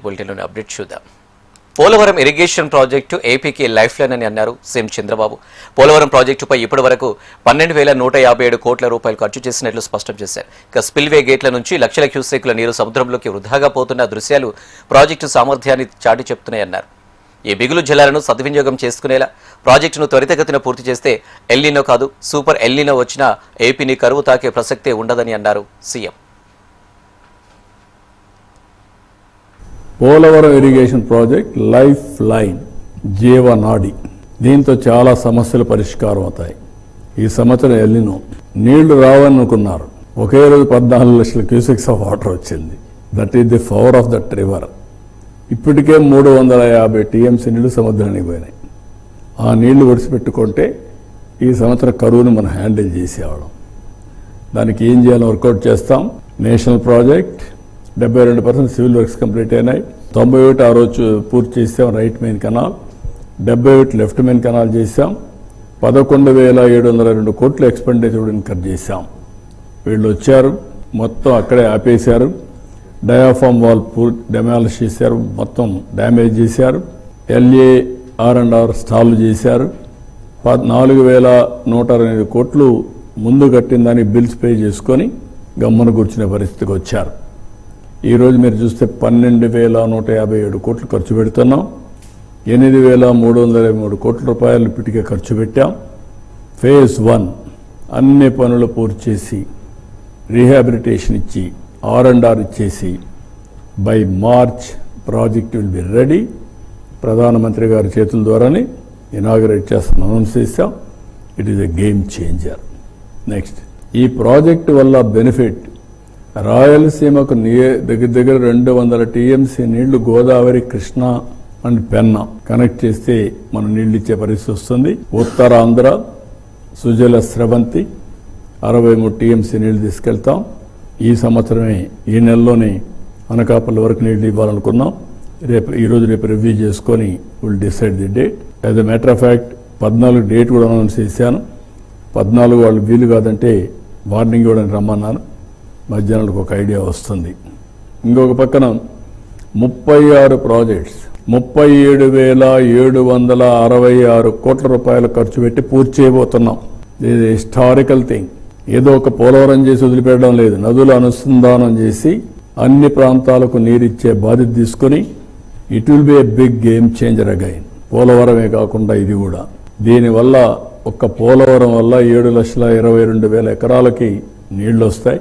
బులెటిన్లోని update చూద్దాం. Polavaram irrigation project ఏపీకి life line అని అన్నారు సీఎం చంద్రబాబు. పోలవరం ప్రాజెక్టుపై ఇప్పటి వరకు 12,157 కోట్ల రూపాయలు ఖర్చు చేసినట్లు స్పష్టం చేశారు. ఇక స్పిల్వే గేట్ల నుంచి లక్షల క్యూసెక్ల నీరు సముద్రంలోకి వృధాగా పోతున్న దృశ్యాలు ప్రాజెక్టు సామర్థ్యాన్ని చాటి చెప్తున్నాయన్నారు. ఈ మిగులు జలాలను సద్వినియోగం చేసుకునేలా ప్రాజెక్టును త్వరితగతిన పూర్తి చేస్తే ఎల్నినో కాదు సూపర్ ఎల్నినో వచ్చినా ఏపీని కరువు తాకే ప్రసక్తే ఉండదని అన్నారు CM. Polavaram irrigation project life line, జీవనాడి. దీంతో చాలా సమస్యలు పరిష్కారం అవుతాయి. ఈ సంవత్సరం ఎల్నినో నీళ్లు రావనుకున్నారు, ఒకే రోజు 14 లక్షల క్యూసెక్స్ ఆఫ్ వాటర్ వచ్చింది. That is the power of that river. ఇప్పటికే 350 టీఎంసీ నీళ్లు సముద్రానికి పోయినాయి. ఆ నీళ్లు ఒడిసిపెట్టుకుంటే ఈ సంవత్సరం కరువును మనం హ్యాండిల్ చేసేవాళ్ళం. దానికి ఏం చేయాలో వర్కౌట్ చేస్తాం. National project 72% civil works complete అయినాయి. 91 ఆ రోజు పూర్తి చేసాం right main canal, 78 left main canal చేశాం. 11,702 కోట్లు ఎక్స్పెండిచర్ ఇన్కర్ చేశాం. వీళ్ళు వచ్చారు, మొత్తం అక్కడే ఆపేశారు. డయాఫామ్ వాల్ డెమాలిష్ చేశారు, మొత్తం డ్యామేజ్ చేశారు. LAR&R స్టాల్ చేశారు. 4,128 కోట్లు ముందు కట్టిన దానికి బిల్స్ పే చేసుకొని గమ్మన కూర్చునే పరిస్థితికి వచ్చారు. ఈరోజు మీరు చూస్తే 12,157 కోట్లు ఖర్చు పెడుతున్నాం. 8,323 కోట్ల రూపాయలు ఇప్పటికే ఖర్చు పెట్టాం. ఫేజ్ 1 అన్ని పనులు పూర్తి చేసి రీహాబిలిటేషన్ ఇచ్చి R&R ఇచ్చేసి by March project will be ready. ప్రధానమంత్రి గారి చేతుల ద్వారానే ఇనాగరేట్ చేస్తాం, అనౌన్స్ చేశాం. It is a game changer. Next, ఈ ప్రాజెక్టు వల్ల బెనిఫిట్ రాయలసీమకు దగ్గర 200 టీఎంసీ నీళ్లు గోదావరి, కృష్ణ అండ్ పెన్నా కనెక్ట్ చేస్తే మనం నీళ్లు ఇచ్చే పరిస్థితి వస్తుంది. ఉత్తరాంధ్ర సుజల స్రవంతి 63 టీఎంసీ నీళ్లు తీసుకెళ్తాం. ఈ సంవత్సరమే ఈ నెలలోనే అనకాపల్లి వరకు నీళ్లు ఇవ్వాలనుకున్నాం. ఈరోజు రేపు రివ్యూ చేసుకొని will decide the date. As a matter of fact 14 date కూడా అనౌన్స్ చేశాను. 14 వాళ్ళు వీలు కాదంటే వార్నింగ్ ఇవ్వడానికి రమ్మన్నాను. మధ్యాహ్నానికి ఒక ఐడియా వస్తుంది. ఇంకొక పక్కన 36 ప్రాజెక్ట్స్ 37,766 కోట్ల రూపాయలు ఖర్చు పెట్టి పూర్తి చేయబోతున్నాం. ఇది హిస్టారికల్ థింగ్. ఏదో ఒక పోలవరం చేసి వదిలిపెట్టడం లేదు. నదుల అనుసంధానం చేసి అన్ని ప్రాంతాలకు నీరిచ్చే బాధ్యత తీసుకుని it will be a big game changer again. పోలవరమే కాకుండా ఇది కూడా. దీనివల్ల ఒక్క పోలవరం వల్ల 7,22,000 ఎకరాలకి నీళ్లు వస్తాయి.